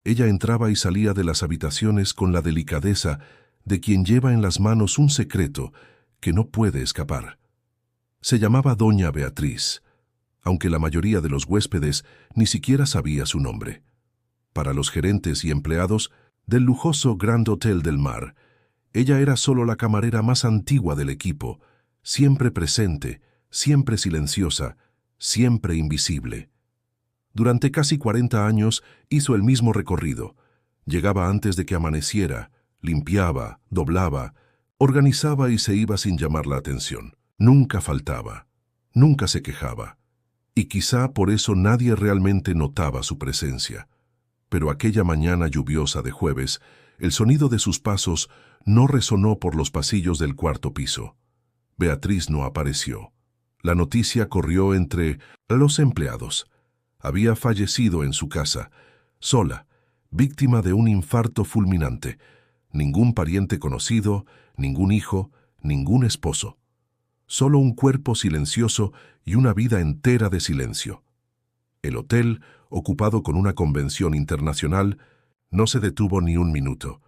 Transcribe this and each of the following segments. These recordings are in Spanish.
Ella entraba y salía de las habitaciones con la delicadeza de quien lleva en las manos un secreto que no puede escapar. Se llamaba Doña Beatriz, aunque la mayoría de los huéspedes ni siquiera sabía su nombre. Para los gerentes y empleados del lujoso Grand Hotel del Mar, ella era solo la camarera más antigua del equipo, siempre presente, siempre silenciosa, siempre invisible. Durante casi 40 años hizo el mismo recorrido. Llegaba antes de que amaneciera, limpiaba, doblaba, organizaba y se iba sin llamar la atención. Nunca faltaba, nunca se quejaba. Y quizá por eso nadie realmente notaba su presencia. Pero aquella mañana lluviosa de jueves, el sonido de sus pasos no resonó por los pasillos del cuarto piso. Beatriz no apareció. La noticia corrió entre los empleados. Había fallecido en su casa, sola, víctima de un infarto fulminante. Ningún pariente conocido, ningún hijo, ningún esposo. Solo un cuerpo silencioso y una vida entera de silencio. El hotel, ocupado con una convención internacional, no se detuvo ni un minuto.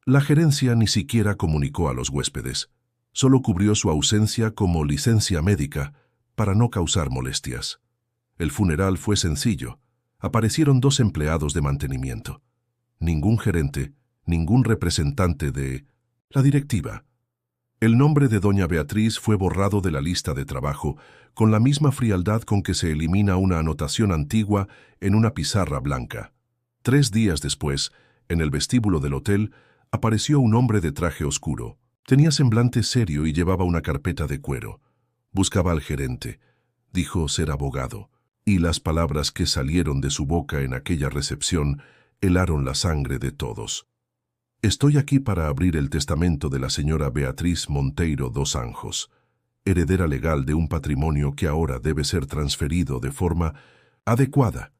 La gerencia ni siquiera comunicó a los huéspedes. Solo cubrió su ausencia como licencia médica para no causar molestias. El funeral fue sencillo. Aparecieron 2 empleados de mantenimiento. Ningún gerente, ningún representante de la directiva. El nombre de Doña Beatriz fue borrado de la lista de trabajo con la misma frialdad con que se elimina una anotación antigua en una pizarra blanca. 3 días después, en el vestíbulo del hotel, apareció un hombre de traje oscuro. Tenía semblante serio y llevaba una carpeta de cuero. Buscaba al gerente. Dijo ser abogado. Y las palabras que salieron de su boca en aquella recepción helaron la sangre de todos. Estoy aquí para abrir el testamento de la señora Beatriz Monteiro dos Anjos, heredera legal de un patrimonio que ahora debe ser transferido de forma adecuada.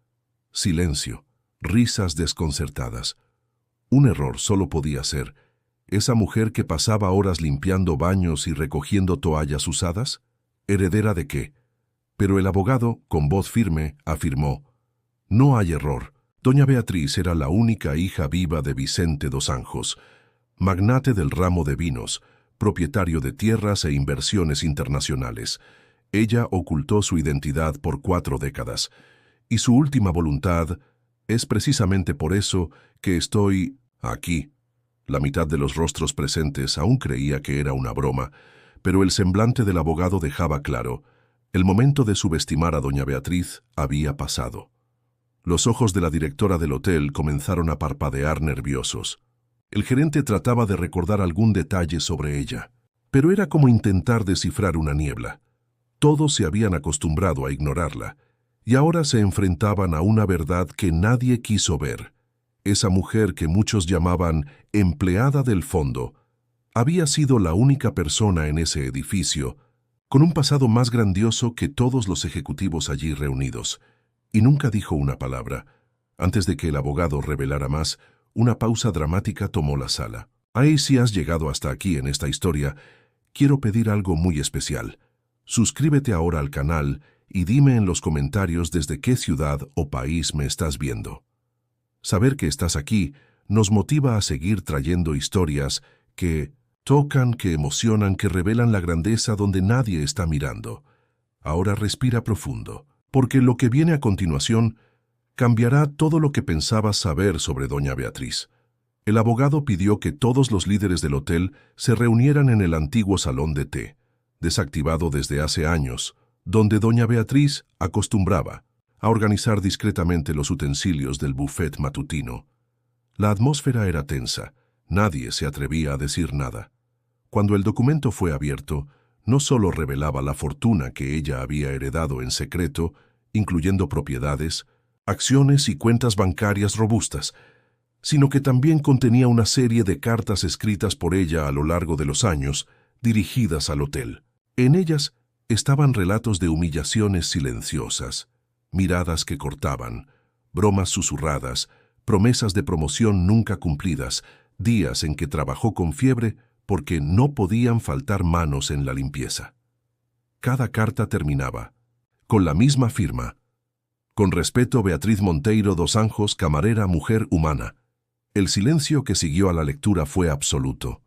Silencio, risas desconcertadas. Un error solo podía ser esa mujer que pasaba horas limpiando baños y recogiendo toallas usadas. ¿Heredera de qué? Pero el abogado, con voz firme, afirmó: no hay error. Doña Beatriz era la única hija viva de Vicente dos Anjos, magnate del ramo de vinos, propietario de tierras e inversiones internacionales. Ella ocultó su identidad por 4 décadas, y su última voluntad es precisamente por eso que estoy aquí. La mitad de los rostros presentes aún creía que era una broma, pero el semblante del abogado dejaba claro: el momento de subestimar a doña Beatriz había pasado. Los ojos de la directora del hotel comenzaron a parpadear nerviosos. El gerente trataba de recordar algún detalle sobre ella, pero era como intentar descifrar una niebla. Todos se habían acostumbrado a ignorarla, y ahora se enfrentaban a una verdad que nadie quiso ver. Esa mujer que muchos llamaban empleada del fondo había sido la única persona en ese edificio con un pasado más grandioso que todos los ejecutivos allí reunidos, y nunca dijo una palabra. Antes de que el abogado revelara más, una pausa dramática tomó la sala. Ahí, si has llegado hasta aquí en esta historia, quiero pedir algo muy especial. Suscríbete ahora al canal y dime en los comentarios desde qué ciudad o país me estás viendo. Saber que estás aquí nos motiva a seguir trayendo historias que tocan, que emocionan, que revelan la grandeza donde nadie está mirando. Ahora respira profundo, porque lo que viene a continuación cambiará todo lo que pensabas saber sobre doña Beatriz. El abogado pidió que todos los líderes del hotel se reunieran en el antiguo salón de té, desactivado desde hace años, donde doña Beatriz acostumbraba a organizar discretamente los utensilios del buffet matutino. La atmósfera era tensa, nadie se atrevía a decir nada. Cuando el documento fue abierto, no solo revelaba la fortuna que ella había heredado en secreto, incluyendo propiedades, acciones y cuentas bancarias robustas, sino que también contenía una serie de cartas escritas por ella a lo largo de los años, dirigidas al hotel. En ellas estaban relatos de humillaciones silenciosas, miradas que cortaban, bromas susurradas, promesas de promoción nunca cumplidas, días en que trabajó con fiebre porque no podían faltar manos en la limpieza. Cada carta terminaba con la misma firma: Con respeto, Beatriz Monteiro dos Anjos, camarera, mujer humana. El silencio que siguió a la lectura fue absoluto.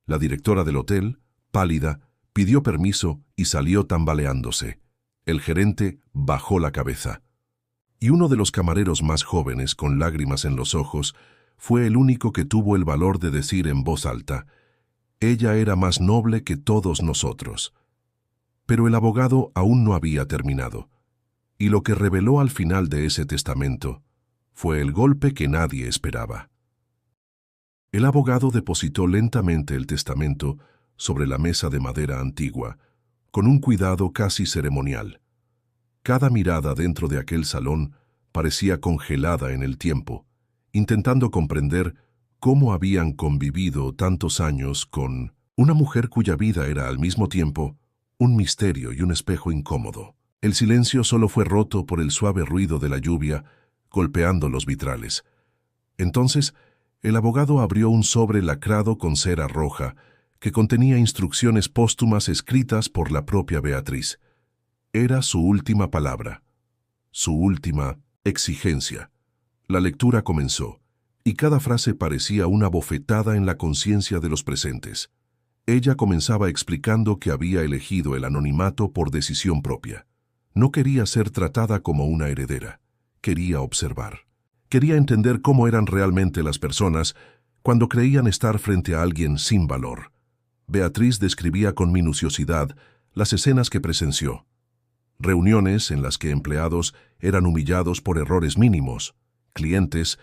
La directora del hotel, pálida, pidió permiso y salió tambaleándose. El gerente bajó la cabeza. Y uno de los camareros más jóvenes, con lágrimas en los ojos, fue el único que tuvo el valor de decir en voz alta: «Ella era más noble que todos nosotros». Pero el abogado aún no había terminado. Y lo que reveló al final de ese testamento fue el golpe que nadie esperaba. El abogado depositó lentamente el testamento sobre la mesa de madera antigua, con un cuidado casi ceremonial. Cada mirada dentro de aquel salón parecía congelada en el tiempo, intentando comprender cómo habían convivido tantos años con una mujer cuya vida era al mismo tiempo un misterio y un espejo incómodo. El silencio solo fue roto por el suave ruido de la lluvia golpeando los vitrales. Entonces, el abogado abrió un sobre lacrado con cera roja que contenía instrucciones póstumas escritas por la propia Beatriz. Era su última palabra, su última exigencia. La lectura comenzó, y cada frase parecía una bofetada en la conciencia de los presentes. Ella comenzaba explicando que había elegido el anonimato por decisión propia. No quería ser tratada como una heredera. Quería observar. Quería entender cómo eran realmente las personas cuando creían estar frente a alguien sin valor. Beatriz describía con minuciosidad las escenas que presenció. Reuniones en las que empleados eran humillados por errores mínimos, clientes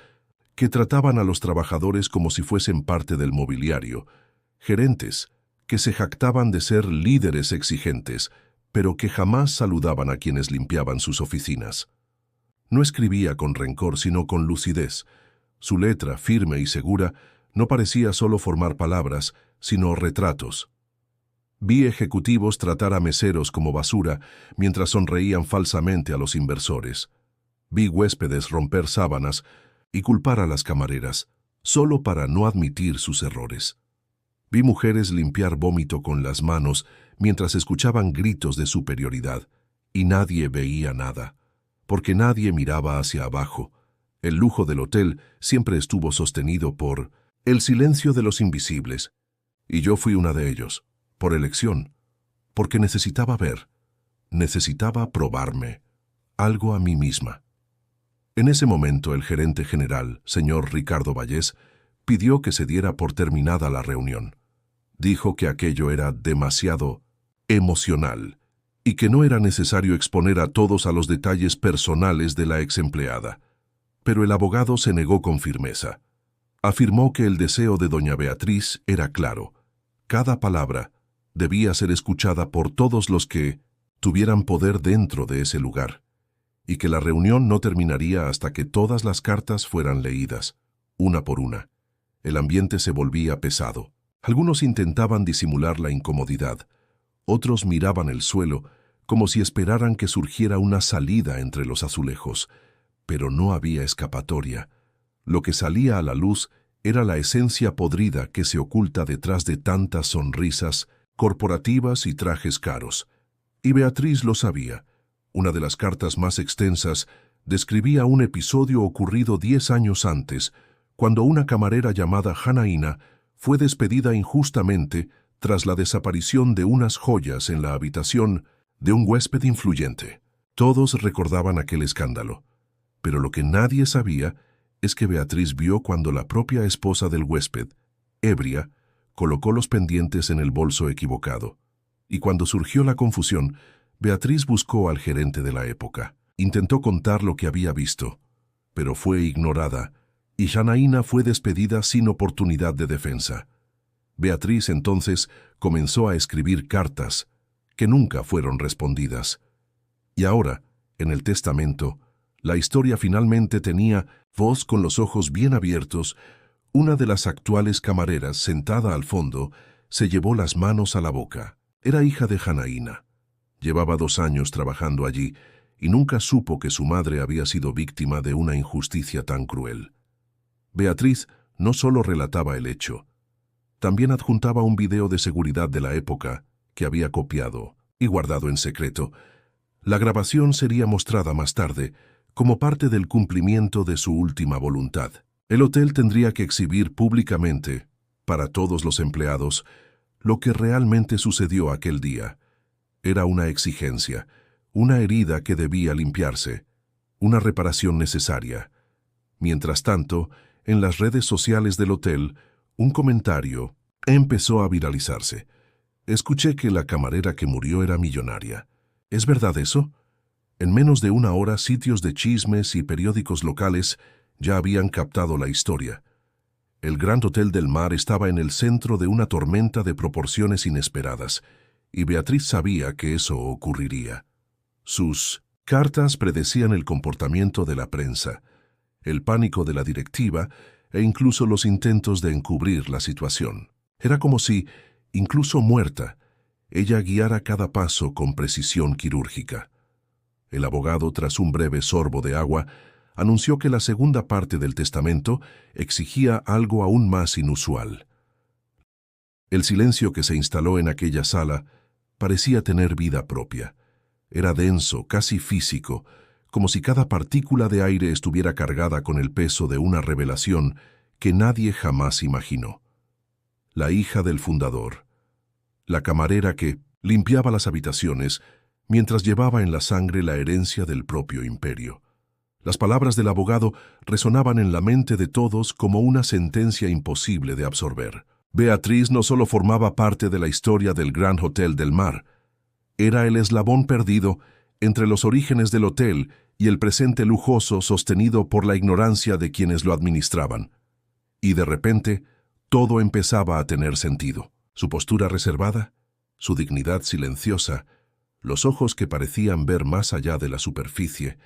que trataban a los trabajadores como si fuesen parte del mobiliario, gerentes que se jactaban de ser líderes exigentes, pero que jamás saludaban a quienes limpiaban sus oficinas. No escribía con rencor, sino con lucidez. Su letra, firme y segura, no parecía solo formar palabras, sino retratos. Vi ejecutivos tratar a meseros como basura mientras sonreían falsamente a los inversores. Vi huéspedes romper sábanas y culpar a las camareras, solo para no admitir sus errores. Vi mujeres limpiar vómito con las manos mientras escuchaban gritos de superioridad, y nadie veía nada, porque nadie miraba hacia abajo. El lujo del hotel siempre estuvo sostenido por el silencio de los invisibles, y yo fui una de ellos, por elección, porque necesitaba ver, necesitaba probarme, algo a mí misma. En ese momento el gerente general, señor Ricardo Vallés, pidió que se diera por terminada la reunión. Dijo que aquello era demasiado emocional y que no era necesario exponer a todos a los detalles personales de la exempleada. Pero el abogado se negó con firmeza. Afirmó que el deseo de doña Beatriz era claro. Cada palabra debía ser escuchada por todos los que tuvieran poder dentro de ese lugar, y que la reunión no terminaría hasta que todas las cartas fueran leídas, una por una. El ambiente se volvía pesado. Algunos intentaban disimular la incomodidad. Otros miraban el suelo como si esperaran que surgiera una salida entre los azulejos. Pero no había escapatoria. Lo que salía a la luz era la esencia podrida que se oculta detrás de tantas sonrisas corporativas y trajes caros. Y Beatriz lo sabía. Una de las cartas más extensas describía un episodio ocurrido 10 años antes, cuando una camarera llamada Janaína fue despedida injustamente tras la desaparición de unas joyas en la habitación de un huésped influyente. Todos recordaban aquel escándalo, pero lo que nadie sabía es que Beatriz vio cuando la propia esposa del huésped, ebria, colocó los pendientes en el bolso equivocado. Y cuando surgió la confusión, Beatriz buscó al gerente de la época. Intentó contar lo que había visto, pero fue ignorada, y Janaína fue despedida sin oportunidad de defensa. Beatriz entonces comenzó a escribir cartas que nunca fueron respondidas. Y ahora, en el testamento, la historia finalmente tenía voz. Con los ojos bien abiertos, una de las actuales camareras, sentada al fondo, se llevó las manos a la boca. Era hija de Janaína. Llevaba 2 años trabajando allí y nunca supo que su madre había sido víctima de una injusticia tan cruel. Beatriz no solo relataba el hecho, también adjuntaba un video de seguridad de la época que había copiado y guardado en secreto. La grabación sería mostrada más tarde, como parte del cumplimiento de su última voluntad. El hotel tendría que exhibir públicamente, para todos los empleados, lo que realmente sucedió aquel día. Era una exigencia, una herida que debía limpiarse, una reparación necesaria. Mientras tanto, en las redes sociales del hotel, un comentario empezó a viralizarse. Escuché que la camarera que murió era millonaria. ¿Es verdad eso? En menos de una hora, sitios de chismes y periódicos locales ya habían captado la historia. El Grand Hotel del Mar estaba en el centro de una tormenta de proporciones inesperadas, y Beatriz sabía que eso ocurriría. Sus cartas predecían el comportamiento de la prensa, el pánico de la directiva e incluso los intentos de encubrir la situación. Era como si, incluso muerta, ella guiara cada paso con precisión quirúrgica. El abogado, tras un breve sorbo de agua, anunció que la segunda parte del testamento exigía algo aún más inusual. El silencio que se instaló en aquella sala parecía tener vida propia. Era denso, casi físico, como si cada partícula de aire estuviera cargada con el peso de una revelación que nadie jamás imaginó. La hija del fundador, la camarera que limpiaba las habitaciones mientras llevaba en la sangre la herencia del propio imperio. Las palabras del abogado resonaban en la mente de todos como una sentencia imposible de absorber. Beatriz no solo formaba parte de la historia del Grand Hotel del Mar, era el eslabón perdido entre los orígenes del hotel y el presente lujoso sostenido por la ignorancia de quienes lo administraban. Y de repente, todo empezaba a tener sentido. Su postura reservada, su dignidad silenciosa, los ojos que parecían ver más allá de la superficie.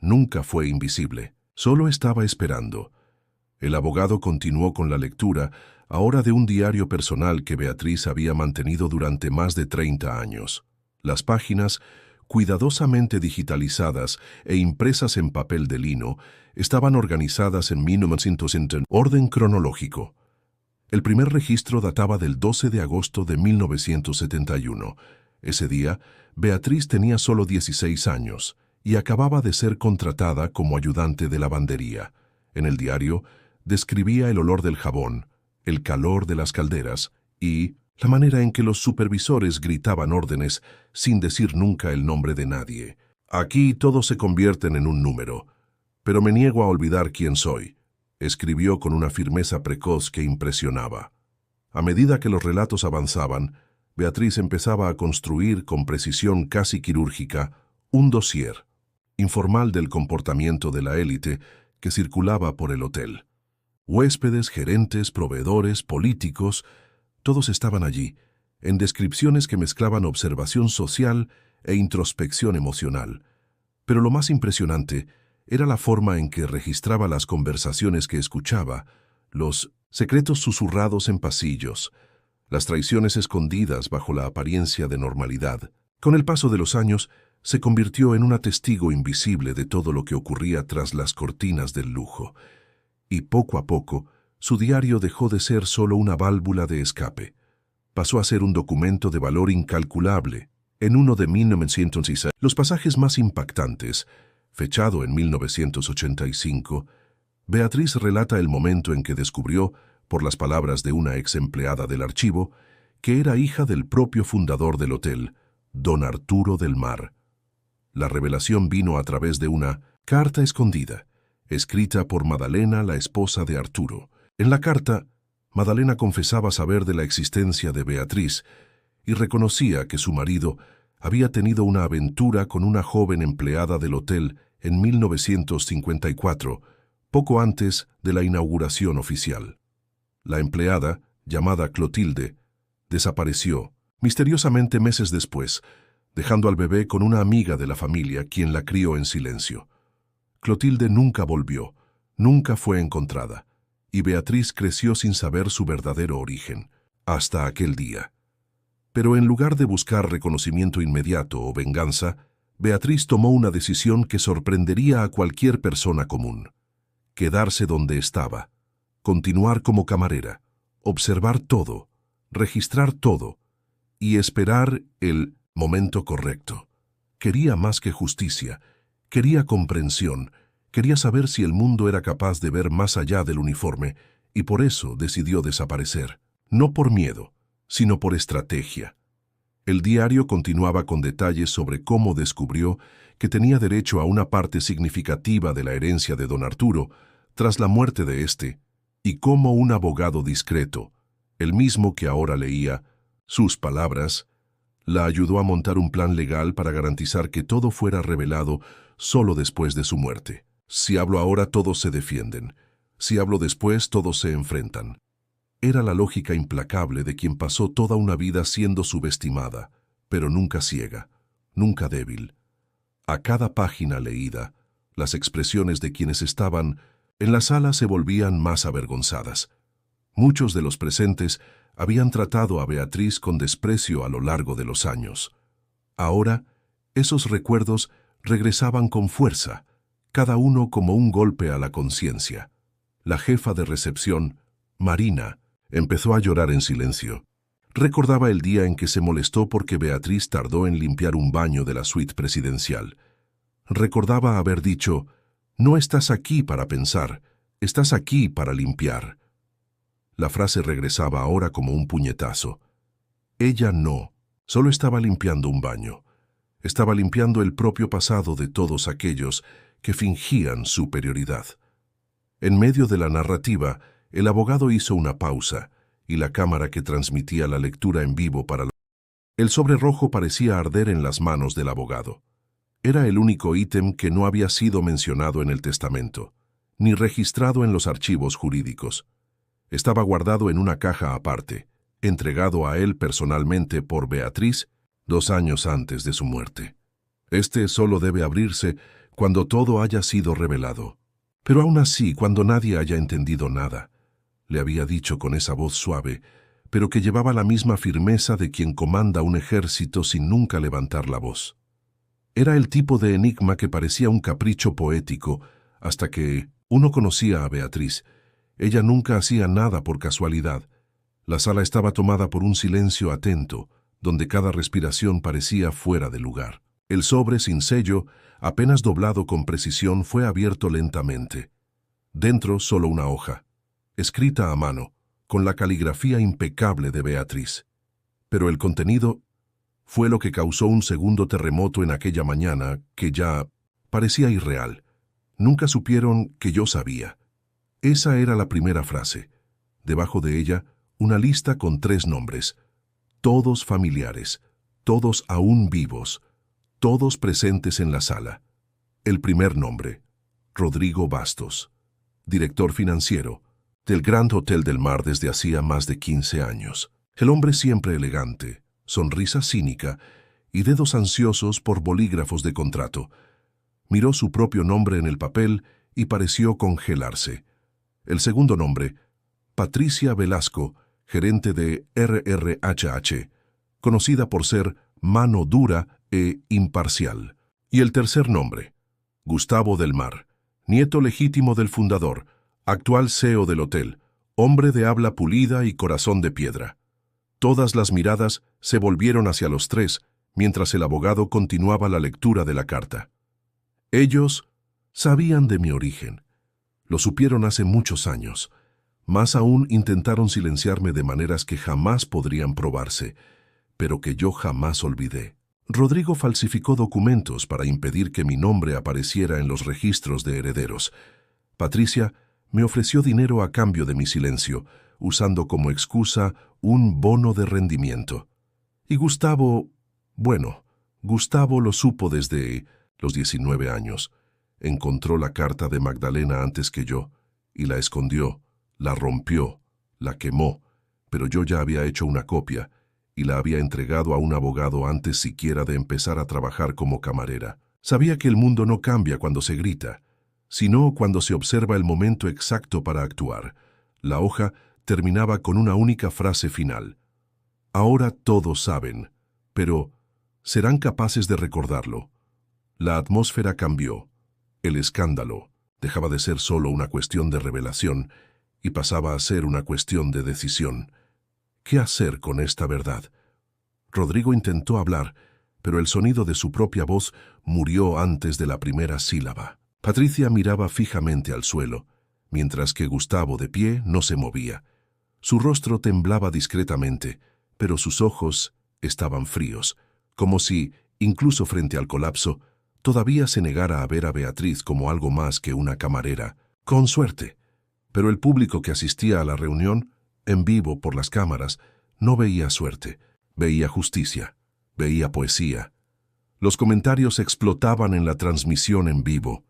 Nunca fue invisible, solo estaba esperando. El abogado continuó con la lectura, ahora de un diario personal que Beatriz había mantenido durante más de 30 años. Las páginas, cuidadosamente digitalizadas e impresas en papel de lino, estaban organizadas en 1900 en orden cronológico. El primer registro databa del 12 de agosto de 1971. Ese día, Beatriz tenía solo 16 años y acababa de ser contratada como ayudante de lavandería. En el diario, describía el olor del jabón, el calor de las calderas y la manera en que los supervisores gritaban órdenes sin decir nunca el nombre de nadie. Aquí todos se convierten en un número, pero me niego a olvidar quién soy, escribió con una firmeza precoz que impresionaba. A medida que los relatos avanzaban, Beatriz empezaba a construir con precisión casi quirúrgica un dossier informal del comportamiento de la élite que circulaba por el hotel. Huéspedes, gerentes, proveedores, políticos, todos estaban allí, en descripciones que mezclaban observación social e introspección emocional. Pero lo más impresionante era la forma en que registraba las conversaciones que escuchaba, los secretos susurrados en pasillos, las traiciones escondidas bajo la apariencia de normalidad. Con el paso de los años, se convirtió en una testigo invisible de todo lo que ocurría tras las cortinas del lujo. Y poco a poco, su diario dejó de ser solo una válvula de escape. Pasó a ser un documento de valor incalculable. En uno de 1906, los pasajes más impactantes, fechado en 1985, Beatriz relata el momento en que descubrió, por las palabras de una ex empleada del archivo, que era hija del propio fundador del hotel, don Arturo del Mar. La revelación vino a través de una carta escondida, escrita por Madalena, la esposa de Arturo. En la carta, Madalena confesaba saber de la existencia de Beatriz y reconocía que su marido había tenido una aventura con una joven empleada del hotel en 1954, poco antes de la inauguración oficial. La empleada, llamada Clotilde, desapareció misteriosamente meses después, dejando al bebé con una amiga de la familia quien la crió en silencio. Clotilde nunca volvió, nunca fue encontrada, y Beatriz creció sin saber su verdadero origen, hasta aquel día. Pero en lugar de buscar reconocimiento inmediato o venganza, Beatriz tomó una decisión que sorprendería a cualquier persona común: quedarse donde estaba, continuar como camarera, observar todo, registrar todo y esperar el momento correcto. Quería más que justicia, Quería comprensión, quería saber si el mundo era capaz de ver más allá del uniforme, y por eso decidió desaparecer. No por miedo, sino por estrategia. El diario continuaba con detalles sobre cómo descubrió que tenía derecho a una parte significativa de la herencia de don Arturo tras la muerte de éste, y cómo un abogado discreto, el mismo que ahora leía sus palabras, la ayudó a montar un plan legal para garantizar que todo fuera revelado solo después de su muerte. Si hablo ahora, todos se defienden. Si hablo después, todos se enfrentan. Era la lógica implacable de quien pasó toda una vida siendo subestimada, pero nunca ciega, nunca débil. A cada página leída, las expresiones de quienes estaban en la sala se volvían más avergonzadas. Muchos de los presentes habían tratado a Beatriz con desprecio a lo largo de los años. Ahora, esos recuerdos regresaban con fuerza, cada uno como un golpe a la conciencia. La jefa de recepción, Marina, empezó a llorar en silencio. Recordaba el día en que se molestó porque Beatriz tardó en limpiar un baño de la suite presidencial. Recordaba haber dicho, «No estás aquí para pensar, estás aquí para limpiar». La frase regresaba ahora como un puñetazo. Ella no, solo estaba limpiando un baño. Estaba limpiando el propio pasado de todos aquellos que fingían superioridad. En medio de la narrativa, el abogado hizo una pausa, y la cámara que transmitía la lectura en vivo para el sobre rojo parecía arder en las manos del abogado. Era el único ítem que no había sido mencionado en el testamento, ni registrado en los archivos jurídicos. Estaba guardado en una caja aparte, entregado a él personalmente por Beatriz 2 años antes de su muerte. Este solo debe abrirse cuando todo haya sido revelado. Pero aún así, cuando nadie haya entendido nada, le había dicho con esa voz suave, pero que llevaba la misma firmeza de quien comanda un ejército sin nunca levantar la voz. Era el tipo de enigma que parecía un capricho poético, hasta que uno conocía a Beatriz. Ella nunca hacía nada por casualidad. La sala estaba tomada por un silencio atento, donde cada respiración parecía fuera de lugar. El sobre sin sello, apenas doblado con precisión, fue abierto lentamente. Dentro solo una hoja, escrita a mano, con la caligrafía impecable de Beatriz. Pero el contenido fue lo que causó un segundo terremoto en aquella mañana que ya parecía irreal. Nunca supieron que yo sabía. Esa era la primera frase. Debajo de ella, una lista con 3 nombres. Todos familiares, todos aún vivos, todos presentes en la sala. El primer nombre, Rodrigo Bastos, director financiero del Grand Hotel del Mar desde hacía más de 15 años. El hombre siempre elegante, sonrisa cínica y dedos ansiosos por bolígrafos de contrato. Miró su propio nombre en el papel y pareció congelarse. El segundo nombre, Patricia Velasco, gerente de RRHH, conocida por ser mano dura e imparcial. Y el tercer nombre, Gustavo del Mar, nieto legítimo del fundador, actual CEO del hotel, hombre de habla pulida y corazón de piedra. Todas las miradas se volvieron hacia los 3, mientras el abogado continuaba la lectura de la carta. Ellos sabían de mi origen. Lo supieron hace muchos años. Más aún intentaron silenciarme de maneras que jamás podrían probarse, pero que yo jamás olvidé. Rodrigo falsificó documentos para impedir que mi nombre apareciera en los registros de herederos. Patricia me ofreció dinero a cambio de mi silencio, usando como excusa un bono de rendimiento. Y Gustavo lo supo desde los 19 años. Encontró la carta de Magdalena antes que yo, y la escondió, la rompió, la quemó, pero yo ya había hecho una copia, y la había entregado a un abogado antes siquiera de empezar a trabajar como camarera. Sabía que el mundo no cambia cuando se grita, sino cuando se observa el momento exacto para actuar. La hoja terminaba con una única frase final. Ahora todos saben, pero ¿serán capaces de recordarlo? La atmósfera cambió. El escándalo dejaba de ser solo una cuestión de revelación y pasaba a ser una cuestión de decisión. ¿Qué hacer con esta verdad? Rodrigo intentó hablar, pero el sonido de su propia voz murió antes de la primera sílaba. Patricia miraba fijamente al suelo, mientras que Gustavo, de pie, no se movía. Su rostro temblaba discretamente, pero sus ojos estaban fríos, como si, incluso frente al colapso, todavía se negara a ver a Beatriz como algo más que una camarera. Con suerte. Pero el público que asistía a la reunión, en vivo por las cámaras, no veía suerte, veía justicia, veía poesía. Los comentarios explotaban en la transmisión en vivo.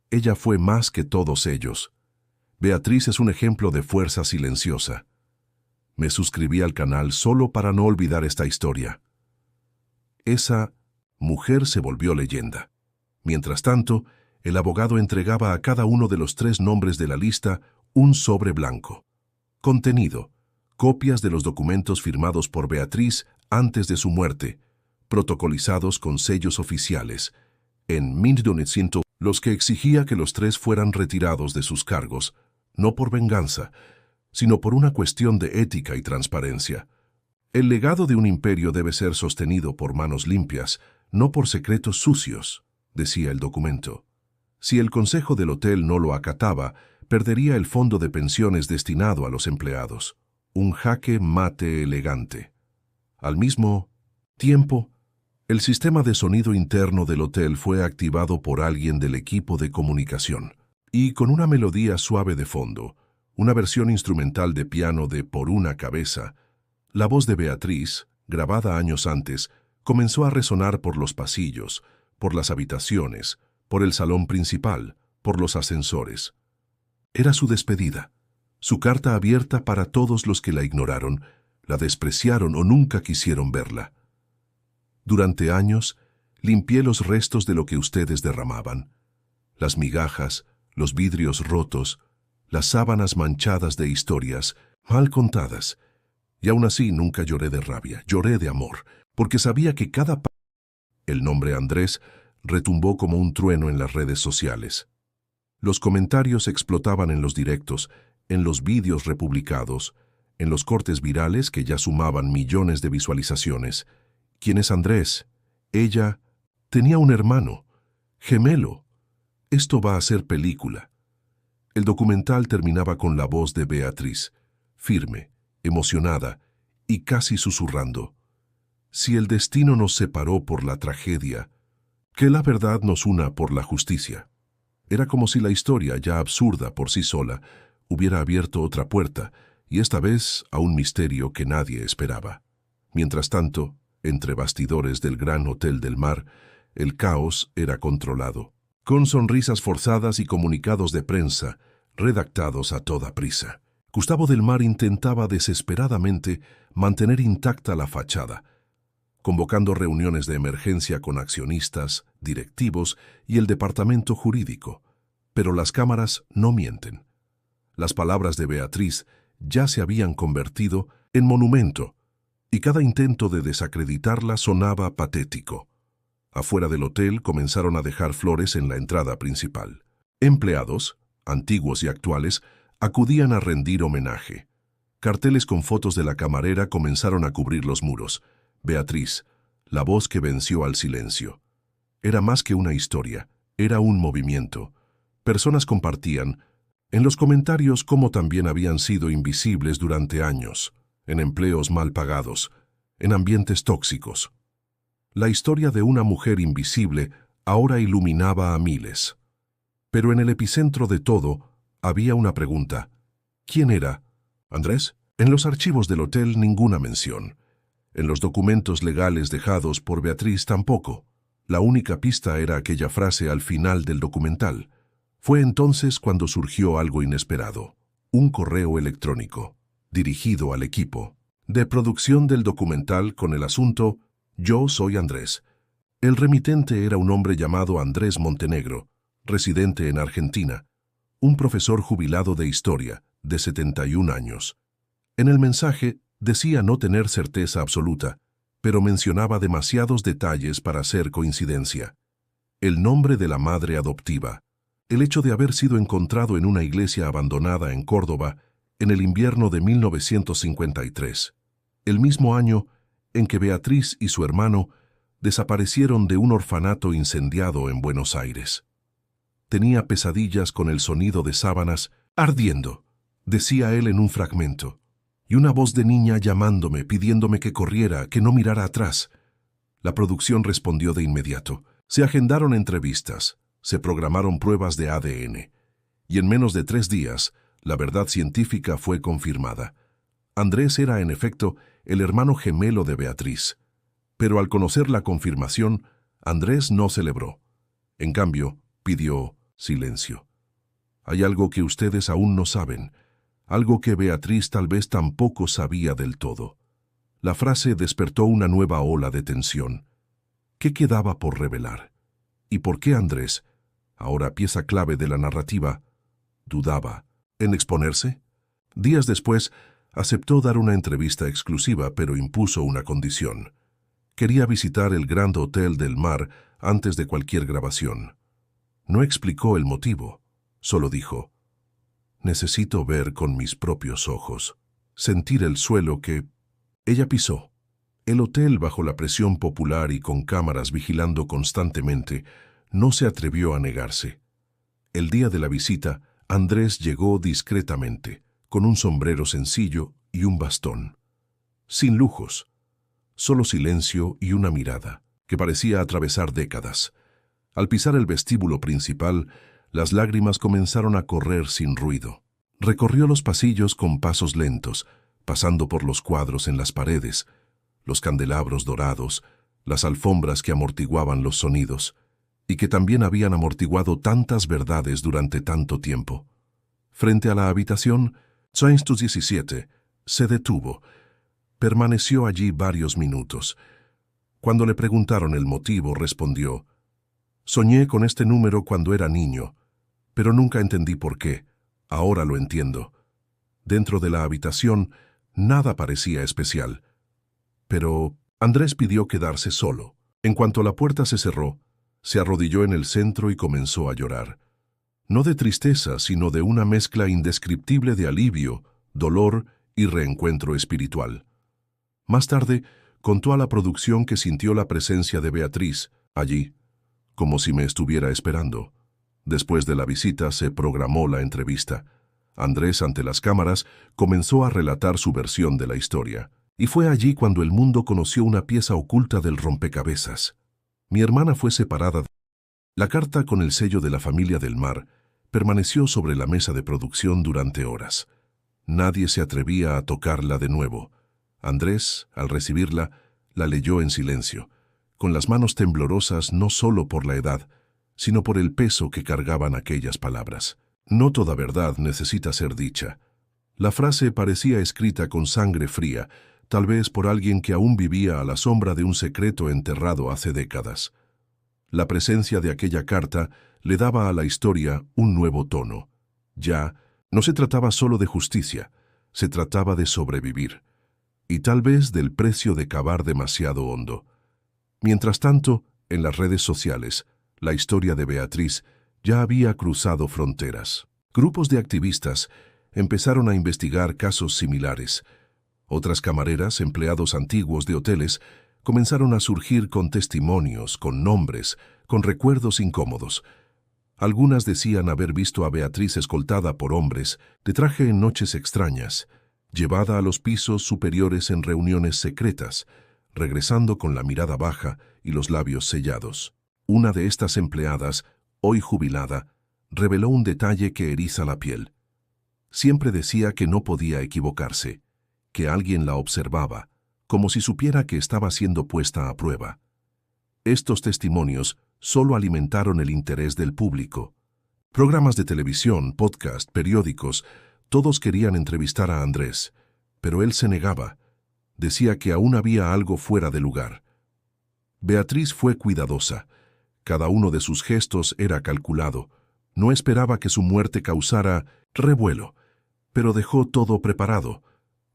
Ella fue más que todos ellos. Beatriz es un ejemplo de fuerza silenciosa. Me suscribí al canal solo para no olvidar esta historia. Esa mujer se volvió leyenda. Mientras tanto, el abogado entregaba a cada uno de los 3 nombres de la lista un sobre blanco. Contenido: copias de los documentos firmados por Beatriz antes de su muerte, protocolizados con sellos oficiales. En 1900, los que exigía que los 3 fueran retirados de sus cargos, no por venganza, sino por una cuestión de ética y transparencia. El legado de un imperio debe ser sostenido por manos limpias, no por secretos sucios, decía el documento. Si el consejo del hotel no lo acataba, perdería el fondo de pensiones destinado a los empleados. Un jaque mate elegante. Al mismo tiempo, el sistema de sonido interno del hotel fue activado por alguien del equipo de comunicación, y con una melodía suave de fondo, una versión instrumental de piano de Por una cabeza, la voz de Beatriz, grabada años antes, comenzó a resonar por los pasillos, por las habitaciones, por el salón principal, por los ascensores. Era su despedida, su carta abierta para todos los que la ignoraron, la despreciaron o nunca quisieron verla. Durante años, limpié los restos de lo que ustedes derramaban. Las migajas, los vidrios rotos, las sábanas manchadas de historias mal contadas. Y aún así nunca lloré de rabia, lloré de amor, porque sabía que cada El nombre Andrés retumbó como un trueno en las redes sociales. Los comentarios explotaban en los directos, en los vídeos republicados, en los cortes virales que ya sumaban millones de visualizaciones. ¿Quién es Andrés? Ella tenía un hermano, gemelo. Esto va a ser película. El documental terminaba con la voz de Beatriz, firme, emocionada y casi susurrando. Si el destino nos separó por la tragedia, que la verdad nos una por la justicia. Era como si la historia, ya absurda por sí sola, hubiera abierto otra puerta, y esta vez a un misterio que nadie esperaba. Mientras tanto, entre bastidores del Gran Hotel del Mar, el caos era controlado, con sonrisas forzadas y comunicados de prensa, redactados a toda prisa. Gustavo del Mar intentaba desesperadamente mantener intacta la fachada, convocando reuniones de emergencia con accionistas, directivos y el departamento jurídico. Pero las cámaras no mienten. Las palabras de Beatriz ya se habían convertido en monumento, y cada intento de desacreditarla sonaba patético. Afuera del hotel comenzaron a dejar flores en la entrada principal. Empleados, antiguos y actuales, acudían a rendir homenaje. Carteles con fotos de la camarera comenzaron a cubrir los muros. Beatriz, la voz que venció al silencio. Era más que una historia, era un movimiento. Personas compartían, en los comentarios, cómo también habían sido invisibles durante años, en empleos mal pagados, en ambientes tóxicos. La historia de una mujer invisible ahora iluminaba a miles. Pero en el epicentro de todo había una pregunta. ¿Quién era? ¿Andrés? En los archivos del hotel ninguna mención. En los documentos legales dejados por Beatriz tampoco. La única pista era aquella frase al final del documental. Fue entonces cuando surgió algo inesperado. Un correo electrónico, dirigido al equipo de producción del documental con el asunto «Yo soy Andrés». El remitente era un hombre llamado Andrés Montenegro, residente en Argentina, un profesor jubilado de historia, de 71 años. En el mensaje decía no tener certeza absoluta, pero mencionaba demasiados detalles para ser coincidencia. El nombre de la madre adoptiva, el hecho de haber sido encontrado en una iglesia abandonada en Córdoba en el invierno de 1953, el mismo año en que Beatriz y su hermano desaparecieron de un orfanato incendiado en Buenos Aires. Tenía pesadillas con el sonido de sábanas ardiendo, decía él en un fragmento, y una voz de niña llamándome, pidiéndome que corriera, que no mirara atrás. La producción respondió de inmediato. Se agendaron entrevistas, se programaron pruebas de ADN, y en menos de 3 días, la verdad científica fue confirmada. Andrés era, en efecto, el hermano gemelo de Beatriz. Pero al conocer la confirmación, Andrés no celebró. En cambio, pidió silencio. Hay algo que ustedes aún no saben, algo que Beatriz tal vez tampoco sabía del todo. La frase despertó una nueva ola de tensión. ¿Qué quedaba por revelar? ¿Y por qué Andrés, ahora pieza clave de la narrativa, dudaba en exponerse? Días después, aceptó dar una entrevista exclusiva, pero impuso una condición. Quería visitar el Grand Hotel del Mar antes de cualquier grabación. No explicó el motivo, solo dijo: necesito ver con mis propios ojos, sentir el suelo que ella pisó. El hotel, bajo la presión popular y con cámaras vigilando constantemente, no se atrevió a negarse. El día de la visita, Andrés llegó discretamente, con un sombrero sencillo y un bastón. Sin lujos, solo silencio y una mirada, que parecía atravesar décadas. Al pisar el vestíbulo principal, las lágrimas comenzaron a correr sin ruido. Recorrió los pasillos con pasos lentos, pasando por los cuadros en las paredes, los candelabros dorados, las alfombras que amortiguaban los sonidos, y que también habían amortiguado tantas verdades durante tanto tiempo. Frente a la habitación, 117 se detuvo. Permaneció allí varios minutos. Cuando le preguntaron el motivo, respondió: soñé con este número cuando era niño, pero nunca entendí por qué. Ahora lo entiendo. Dentro de la habitación, nada parecía especial. Pero Andrés pidió quedarse solo. En cuanto la puerta se cerró, se arrodilló en el centro y comenzó a llorar. No de tristeza, sino de una mezcla indescriptible de alivio, dolor y reencuentro espiritual. Más tarde, contó a la producción que sintió la presencia de Beatriz allí, como si me estuviera esperando. Después de la visita se programó la entrevista. Andrés, ante las cámaras, comenzó a relatar su versión de la historia. Y fue allí cuando el mundo conoció una pieza oculta del rompecabezas. Mi hermana fue separada. La carta con el sello de la familia del Mar permaneció sobre la mesa de producción durante horas. Nadie se atrevía a tocarla de nuevo. Andrés, al recibirla, la leyó en silencio, con las manos temblorosas no solo por la edad, sino por el peso que cargaban aquellas palabras. No toda verdad necesita ser dicha. La frase parecía escrita con sangre fría, tal vez por alguien que aún vivía a la sombra de un secreto enterrado hace décadas. La presencia de aquella carta le daba a la historia un nuevo tono. Ya no se trataba solo de justicia, se trataba de sobrevivir, y tal vez del precio de cavar demasiado hondo. Mientras tanto, en las redes sociales, la historia de Beatriz ya había cruzado fronteras. Grupos de activistas empezaron a investigar casos similares. Otras camareras, empleados antiguos de hoteles, comenzaron a surgir con testimonios, con nombres, con recuerdos incómodos. Algunas decían haber visto a Beatriz escoltada por hombres, de traje en noches extrañas, llevada a los pisos superiores en reuniones secretas, regresando con la mirada baja y los labios sellados. Una de estas empleadas, hoy jubilada, reveló un detalle que eriza la piel. Siempre decía que no podía equivocarse, que alguien la observaba, como si supiera que estaba siendo puesta a prueba. Estos testimonios solo alimentaron el interés del público. Programas de televisión, podcast, periódicos, todos querían entrevistar a Andrés, pero él se negaba. Decía que aún había algo fuera de lugar. Beatriz fue cuidadosa. Cada uno de sus gestos era calculado. No esperaba que su muerte causara revuelo, pero dejó todo preparado,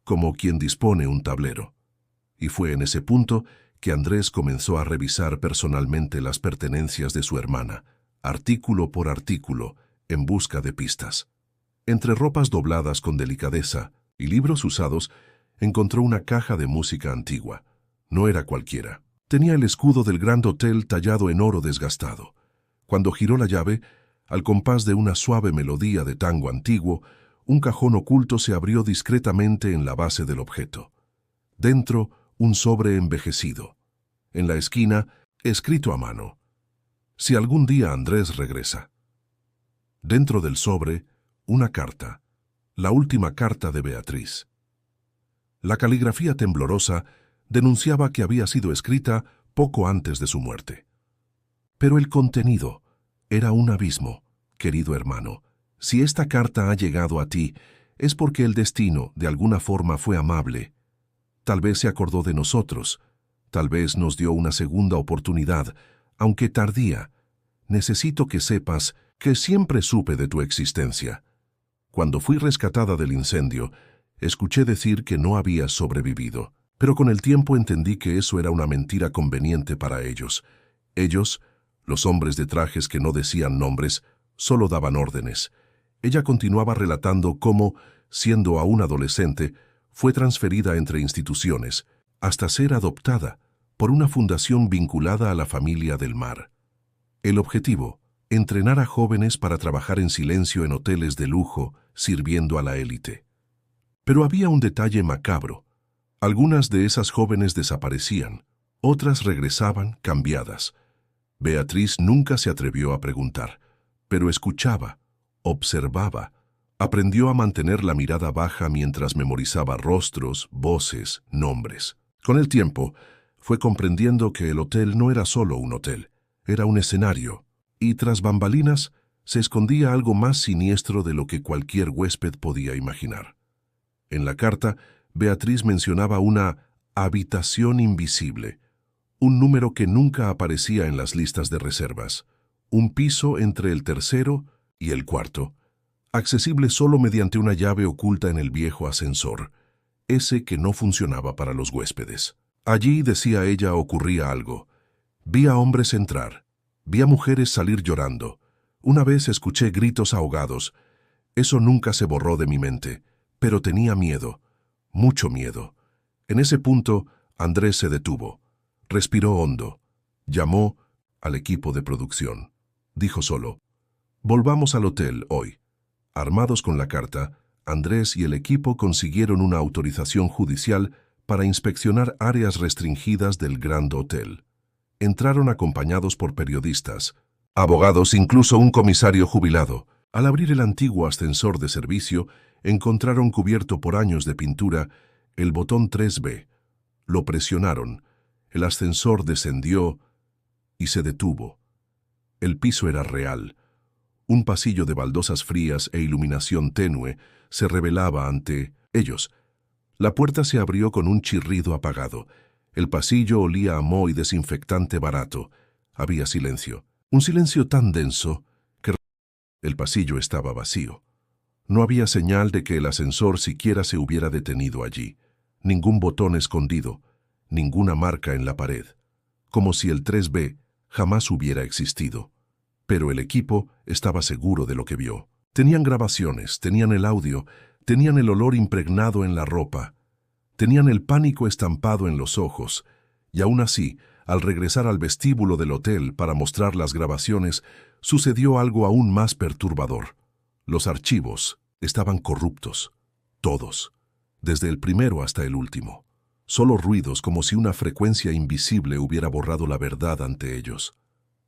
como quien dispone un tablero. Y fue en ese punto que Andrés comenzó a revisar personalmente las pertenencias de su hermana, artículo por artículo, en busca de pistas. Entre ropas dobladas con delicadeza y libros usados, encontró una caja de música antigua. No era cualquiera. Tenía el escudo del Grand Hotel tallado en oro desgastado. Cuando giró la llave, al compás de una suave melodía de tango antiguo, un cajón oculto se abrió discretamente en la base del objeto. Dentro, un sobre envejecido. En la esquina, escrito a mano: si algún día Andrés regresa. Dentro del sobre, una carta, la última carta de Beatriz. La caligrafía temblorosa denunciaba que había sido escrita poco antes de su muerte. Pero el contenido era un abismo. Querido hermano, si esta carta ha llegado a ti, es porque el destino, de alguna forma, fue amable. Tal vez se acordó de nosotros, tal vez nos dio una segunda oportunidad, aunque tardía. Necesito que sepas que siempre supe de tu existencia. Cuando fui rescatada del incendio, escuché decir que no habías sobrevivido, pero con el tiempo entendí que eso era una mentira conveniente para ellos. Ellos, los hombres de trajes que no decían nombres, solo daban órdenes. Ella continuaba relatando cómo, siendo aún adolescente, fue transferida entre instituciones, hasta ser adoptada por una fundación vinculada a la familia del mar. El objetivo: entrenar a jóvenes para trabajar en silencio en hoteles de lujo, sirviendo a la élite. Pero había un detalle macabro. Algunas de esas jóvenes desaparecían, otras regresaban cambiadas. Beatriz nunca se atrevió a preguntar, pero escuchaba, observaba, aprendió a mantener la mirada baja mientras memorizaba rostros, voces, nombres. Con el tiempo, fue comprendiendo que el hotel no era solo un hotel, era un escenario, y tras bambalinas se escondía algo más siniestro de lo que cualquier huésped podía imaginar. En la carta, Beatriz mencionaba una habitación invisible, un número que nunca aparecía en las listas de reservas, un piso entre el tercero y el cuarto, accesible solo mediante una llave oculta en el viejo ascensor, ese que no funcionaba para los huéspedes. Allí, decía ella, ocurría algo. Vi a hombres entrar, vi a mujeres salir llorando. Una vez escuché gritos ahogados. Eso nunca se borró de mi mente, pero tenía miedo, mucho miedo. En ese punto, Andrés se detuvo, respiró hondo, llamó al equipo de producción. Dijo solo: volvamos al hotel hoy. Armados con la carta, Andrés y el equipo consiguieron una autorización judicial para inspeccionar áreas restringidas del Grand Hotel. Entraron acompañados por periodistas, abogados, incluso un comisario jubilado. Al abrir el antiguo ascensor de servicio, encontraron cubierto por años de pintura el botón 3B. Lo presionaron, el ascensor descendió y se detuvo. El piso era real. Un pasillo de baldosas frías e iluminación tenue se revelaba ante ellos. La puerta se abrió con un chirrido apagado. El pasillo olía a moho y desinfectante barato. Había silencio. Un silencio tan denso que el pasillo estaba vacío. No había señal de que el ascensor siquiera se hubiera detenido allí. Ningún botón escondido, ninguna marca en la pared. Como si el 3B jamás hubiera existido. Pero el equipo estaba seguro de lo que vio. Tenían grabaciones, tenían el audio, tenían el olor impregnado en la ropa, tenían el pánico estampado en los ojos, y aún así, al regresar al vestíbulo del hotel para mostrar las grabaciones, sucedió algo aún más perturbador. Los archivos estaban corruptos, todos, desde el primero hasta el último. Solo ruidos, como si una frecuencia invisible hubiera borrado la verdad ante ellos.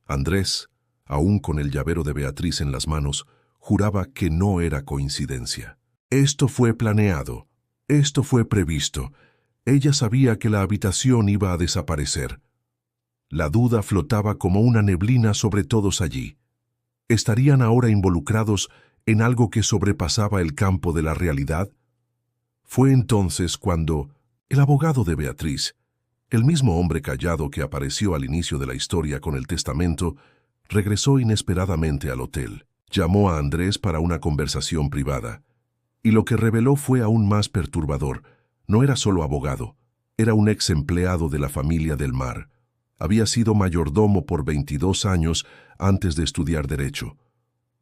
Andrés, aún con el llavero de Beatriz en las manos, juraba que no era coincidencia. Esto fue planeado, esto fue previsto. Ella sabía que la habitación iba a desaparecer. La duda flotaba como una neblina sobre todos allí. ¿Estarían ahora involucrados en algo que sobrepasaba el campo de la realidad? Fue entonces cuando el abogado de Beatriz, el mismo hombre callado que apareció al inicio de la historia con el testamento, regresó inesperadamente al hotel. Llamó a Andrés para una conversación privada. Y lo que reveló fue aún más perturbador. No era solo abogado, era un ex empleado de la familia del mar. Había sido mayordomo por 22 años antes de estudiar Derecho.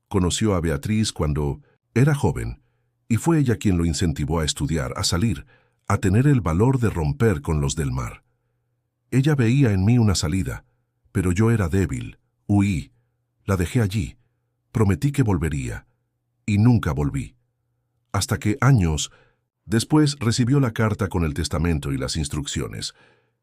Conoció a Beatriz cuando era joven, y fue ella quien lo incentivó a estudiar, a salir, a tener el valor de romper con los del mar. Ella veía en mí una salida, pero yo era débil, huí, la dejé allí, prometí que volvería, y nunca volví. Hasta que años después recibió la carta con el testamento y las instrucciones.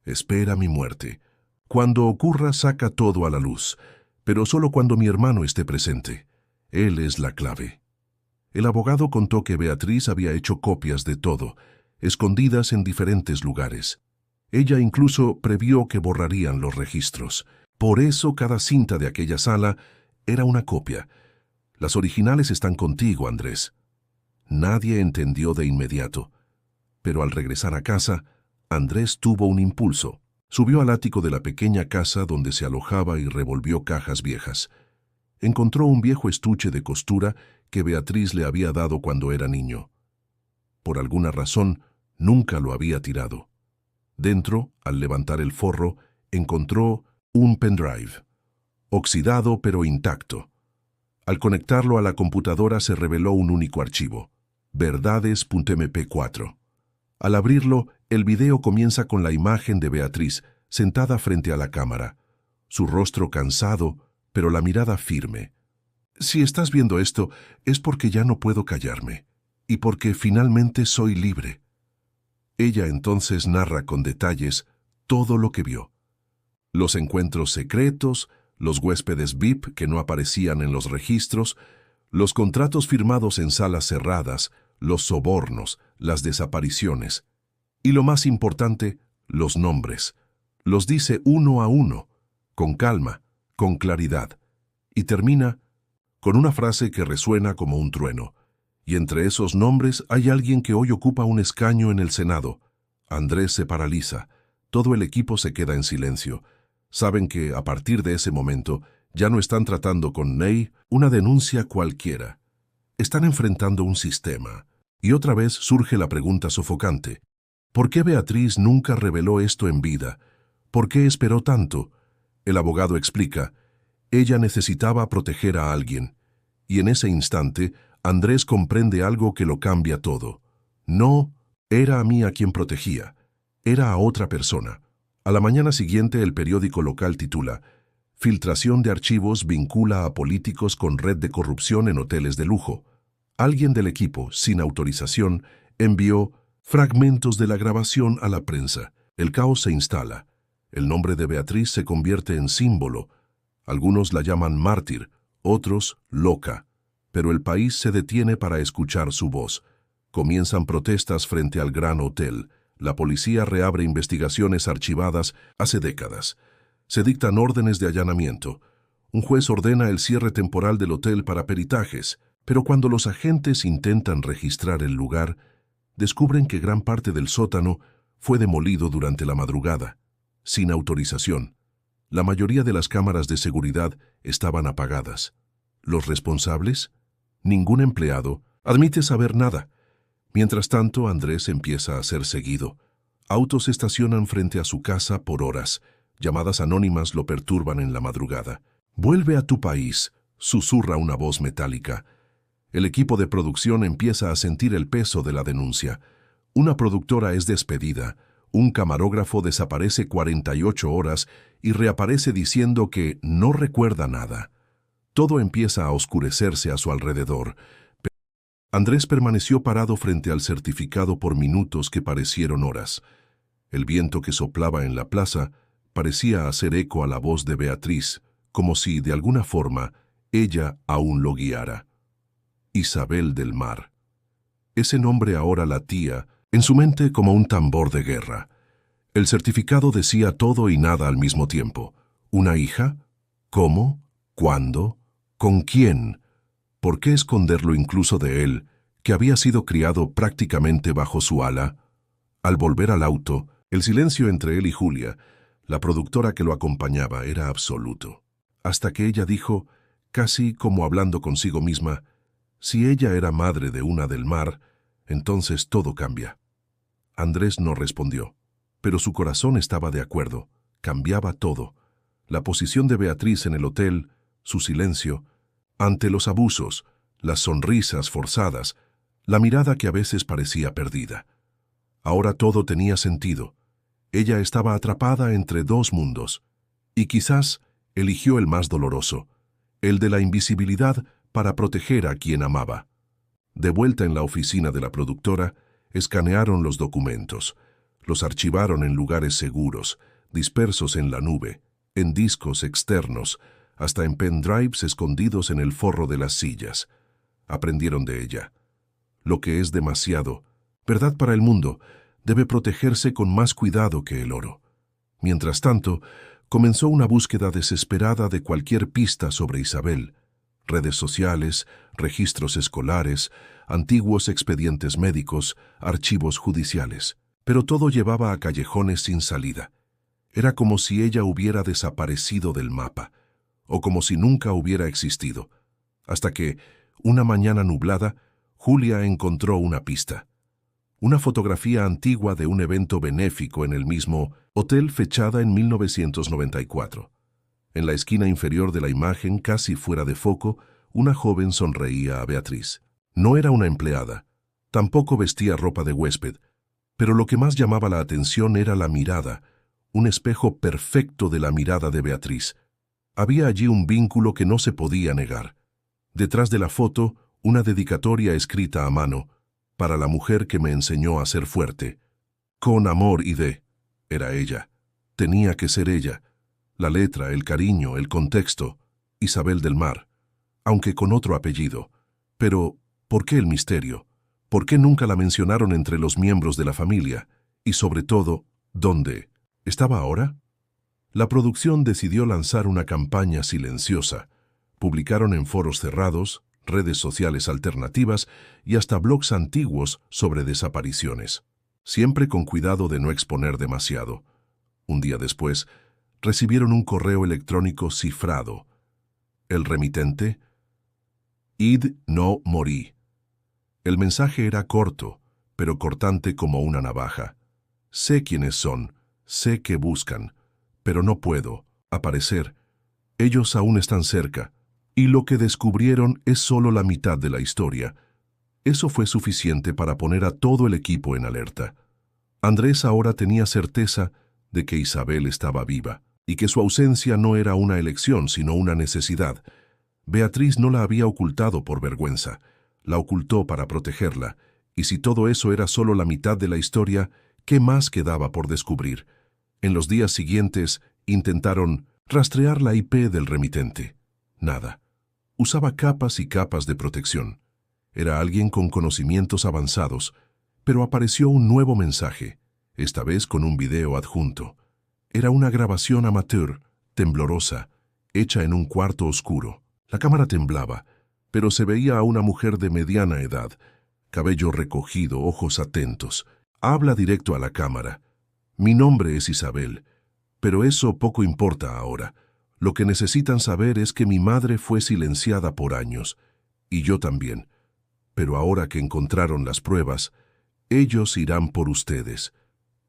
Espera mi muerte. Cuando ocurra, saca todo a la luz, pero solo cuando mi hermano esté presente. Él es la clave. El abogado contó que Beatriz había hecho copias de todo, escondidas en diferentes lugares. Ella incluso previó que borrarían los registros. Por eso cada cinta de aquella sala era una copia. Las originales están contigo, Andrés. Nadie entendió de inmediato. Pero al regresar a casa, Andrés tuvo un impulso. Subió al ático de la pequeña casa donde se alojaba y revolvió cajas viejas. Encontró un viejo estuche de costura que Beatriz le había dado cuando era niño. Por alguna razón, nunca lo había tirado. Dentro, al levantar el forro, encontró un pendrive, oxidado pero intacto. Al conectarlo a la computadora se reveló un único archivo, verdades.mp4. Al abrirlo, el video comienza con la imagen de Beatriz, sentada frente a la cámara, su rostro cansado, pero la mirada firme. Si estás viendo esto, es porque ya no puedo callarme, y porque finalmente soy libre. Ella entonces narra con detalles todo lo que vio. Los encuentros secretos, los huéspedes VIP que no aparecían en los registros, los contratos firmados en salas cerradas, los sobornos, las desapariciones. Y lo más importante, los nombres. Los dice uno a uno, con calma, con claridad. Y termina con una frase que resuena como un trueno. Y entre esos nombres hay alguien que hoy ocupa un escaño en el Senado. Andrés se paraliza. Todo el equipo se queda en silencio. Saben que, a partir de ese momento, ya no están tratando con Ney una denuncia cualquiera. Están enfrentando un sistema. Y otra vez surge la pregunta sofocante. ¿Por qué Beatriz nunca reveló esto en vida? ¿Por qué esperó tanto? El abogado explica. Ella necesitaba proteger a alguien. Y en ese instante, Andrés comprende algo que lo cambia todo. No era a mí a quien protegía. Era a otra persona. A la mañana siguiente, el periódico local titula «Filtración de archivos vincula a políticos con red de corrupción en hoteles de lujo». Alguien del equipo, sin autorización, envió fragmentos de la grabación a la prensa. El caos se instala. El nombre de Beatriz se convierte en símbolo. Algunos la llaman mártir, otros loca. Pero el país se detiene para escuchar su voz. Comienzan protestas frente al Gran Hotel. La policía reabre investigaciones archivadas hace décadas. Se dictan órdenes de allanamiento. Un juez ordena el cierre temporal del hotel para peritajes. Pero cuando los agentes intentan registrar el lugar, descubren que gran parte del sótano fue demolido durante la madrugada, sin autorización. La mayoría de las cámaras de seguridad estaban apagadas. ¿Los responsables? Ningún empleado admite saber nada. Mientras tanto, Andrés empieza a ser seguido. Autos se estacionan frente a su casa por horas. Llamadas anónimas lo perturban en la madrugada. «Vuelve a tu país», susurra una voz metálica. El equipo de producción empieza a sentir el peso de la denuncia. Una productora es despedida, un camarógrafo desaparece 48 horas y reaparece diciendo que no recuerda nada. Todo empieza a oscurecerse a su alrededor. Andrés permaneció parado frente al certificado por minutos que parecieron horas. El viento que soplaba en la plaza parecía hacer eco a la voz de Beatriz, como si, de alguna forma, ella aún lo guiara. Isabel del Mar. Ese nombre ahora latía en su mente como un tambor de guerra. El certificado decía todo y nada al mismo tiempo. ¿Una hija? ¿Cómo? ¿Cuándo? ¿Con quién? ¿Por qué esconderlo incluso de él, que había sido criado prácticamente bajo su ala? Al volver al auto, el silencio entre él y Julia, la productora que lo acompañaba, era absoluto. Hasta que ella dijo, casi como hablando consigo misma, si ella era madre de una del Mar, entonces todo cambia. Andrés no respondió, pero su corazón estaba de acuerdo. Cambiaba todo. La posición de Beatriz en el hotel, su silencio, ante los abusos, las sonrisas forzadas, la mirada que a veces parecía perdida. Ahora todo tenía sentido. Ella estaba atrapada entre dos mundos, y quizás eligió el más doloroso, el de la invisibilidad para proteger a quien amaba. De vuelta en la oficina de la productora, escanearon los documentos, los archivaron en lugares seguros, dispersos en la nube, en discos externos, hasta en pendrives escondidos en el forro de las sillas. Aprendieron de ella. Lo que es demasiado, verdad para el mundo, debe protegerse con más cuidado que el oro. Mientras tanto, comenzó una búsqueda desesperada de cualquier pista sobre Isabel. Redes sociales, registros escolares, antiguos expedientes médicos, archivos judiciales. Pero todo llevaba a callejones sin salida. Era como si ella hubiera desaparecido del mapa, o como si nunca hubiera existido, hasta que, una mañana nublada, Julia encontró una pista. Una fotografía antigua de un evento benéfico en el mismo hotel fechada en 1994. En la esquina inferior de la imagen, casi fuera de foco, una joven sonreía a Beatriz. No era una empleada, tampoco vestía ropa de huésped, pero lo que más llamaba la atención era la mirada, un espejo perfecto de la mirada de Beatriz. Había allí un vínculo que no se podía negar. Detrás de la foto, una dedicatoria escrita a mano, para la mujer que me enseñó a ser fuerte. Con amor y de... Era ella. Tenía que ser ella. La letra, el cariño, el contexto. Isabel del Mar. Aunque con otro apellido. Pero, ¿por qué el misterio? ¿Por qué nunca la mencionaron entre los miembros de la familia? Y sobre todo, ¿dónde? ¿Estaba ahora? La producción decidió lanzar una campaña silenciosa. Publicaron en foros cerrados, redes sociales alternativas y hasta blogs antiguos sobre desapariciones. Siempre con cuidado de no exponer demasiado. Un día después, recibieron un correo electrónico cifrado. El remitente: Id no morí. El mensaje era corto, pero cortante como una navaja. Sé quiénes son, sé qué buscan, pero no puedo aparecer. Ellos aún están cerca, y lo que descubrieron es solo la mitad de la historia. Eso fue suficiente para poner a todo el equipo en alerta. Andrés ahora tenía certeza de que Isabel estaba viva, y que su ausencia no era una elección, sino una necesidad. Beatriz no la había ocultado por vergüenza, la ocultó para protegerla, y si todo eso era solo la mitad de la historia, ¿qué más quedaba por descubrir? En los días siguientes, intentaron rastrear la IP del remitente. Nada. Usaba capas y capas de protección. Era alguien con conocimientos avanzados, pero apareció un nuevo mensaje, esta vez con un video adjunto. Era una grabación amateur, temblorosa, hecha en un cuarto oscuro. La cámara temblaba, pero se veía a una mujer de mediana edad, cabello recogido, ojos atentos. Habla directo a la cámara. Mi nombre es Isabel, pero eso poco importa ahora. Lo que necesitan saber es que mi madre fue silenciada por años, y yo también. Pero ahora que encontraron las pruebas, ellos irán por ustedes.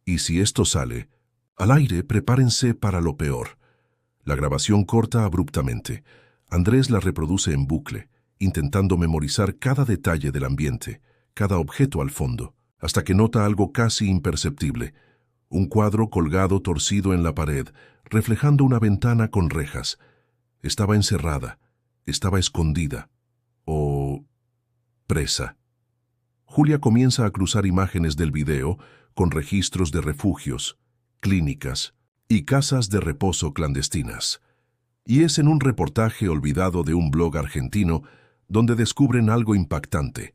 Y si esto sale al aire, prepárense para lo peor. La grabación corta abruptamente. Andrés la reproduce en bucle, intentando memorizar cada detalle del ambiente, cada objeto al fondo, hasta que nota algo casi imperceptible. Un cuadro colgado torcido en la pared, reflejando una ventana con rejas. Estaba encerrada, estaba escondida, o presa. Julia comienza a cruzar imágenes del video con registros de refugios, clínicas y casas de reposo clandestinas. Y es en un reportaje olvidado de un blog argentino donde descubren algo impactante.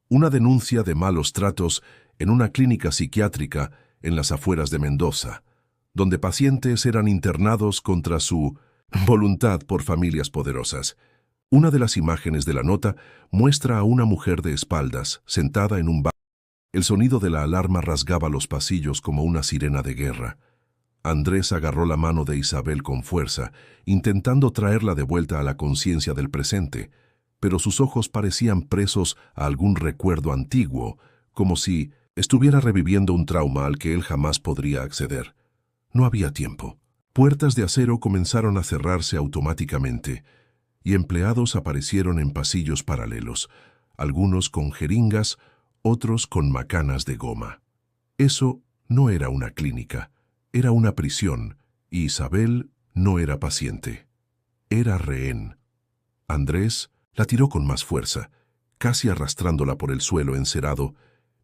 Una denuncia de malos tratos en una clínica psiquiátrica en las afueras de Mendoza, donde pacientes eran internados contra su voluntad por familias poderosas. Una de las imágenes de la nota muestra a una mujer de espaldas, sentada en un banco. El sonido de la alarma rasgaba los pasillos como una sirena de guerra. Andrés agarró la mano de Isabel con fuerza, intentando traerla de vuelta a la conciencia del presente, pero sus ojos parecían presos a algún recuerdo antiguo, como si estuviera reviviendo un trauma al que él jamás podría acceder. No había tiempo. Puertas de acero comenzaron a cerrarse automáticamente, y empleados aparecieron en pasillos paralelos, algunos con jeringas, otros con macanas de goma. Eso no era una clínica. Era una prisión, y Isabel no era paciente. Era rehén. Andrés la tiró con más fuerza, casi arrastrándola por el suelo encerado,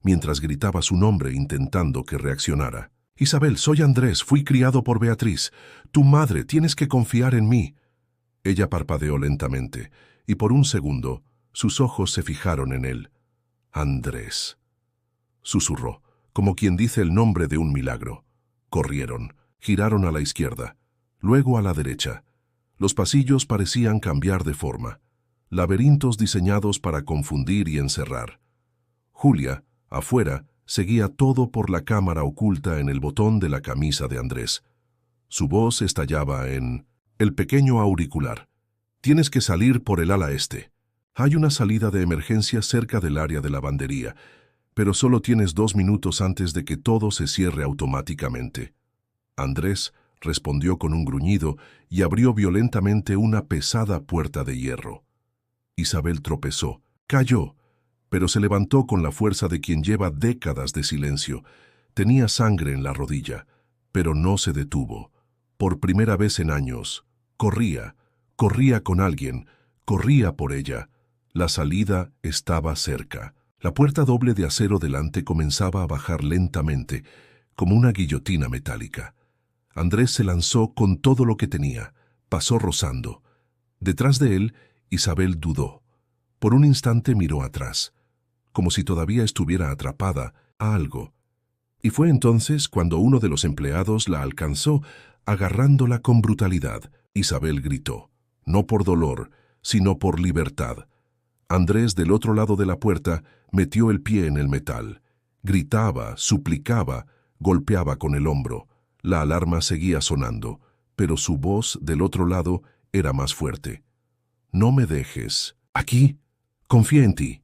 mientras gritaba su nombre intentando que reaccionara. «Isabel, soy Andrés, fui criado por Beatriz. Tu madre, tienes que confiar en mí». Ella parpadeó lentamente, y por un segundo sus ojos se fijaron en él. «Andrés», susurró, como quien dice el nombre de un milagro. Corrieron, giraron a la izquierda, luego a la derecha. Los pasillos parecían cambiar de forma, laberintos diseñados para confundir y encerrar. Julia, afuera, seguía todo por la cámara oculta en el botón de la camisa de Andrés. Su voz estallaba en el pequeño auricular. «Tienes que salir por el ala este. Hay una salida de emergencia cerca del área de lavandería, pero solo tienes 2 minutos antes de que todo se cierre automáticamente». Andrés respondió con un gruñido y abrió violentamente una pesada puerta de hierro. Isabel tropezó, cayó, pero se levantó con la fuerza de quien lleva décadas de silencio. Tenía sangre en la rodilla, pero no se detuvo. Por primera vez en años, corría con alguien, corría por ella. La salida estaba cerca. La puerta doble de acero delante comenzaba a bajar lentamente, como una guillotina metálica. Andrés se lanzó con todo lo que tenía, pasó rozando. Detrás de él, Isabel dudó. Por un instante miró atrás, como si todavía estuviera atrapada a algo. Y fue entonces cuando uno de los empleados la alcanzó, agarrándola con brutalidad. Isabel gritó, no por dolor, sino por libertad. Andrés, del otro lado de la puerta, metió el pie en el metal. Gritaba, suplicaba, golpeaba con el hombro. La alarma seguía sonando, pero su voz del otro lado era más fuerte. «No me dejes. Aquí. Confía en ti».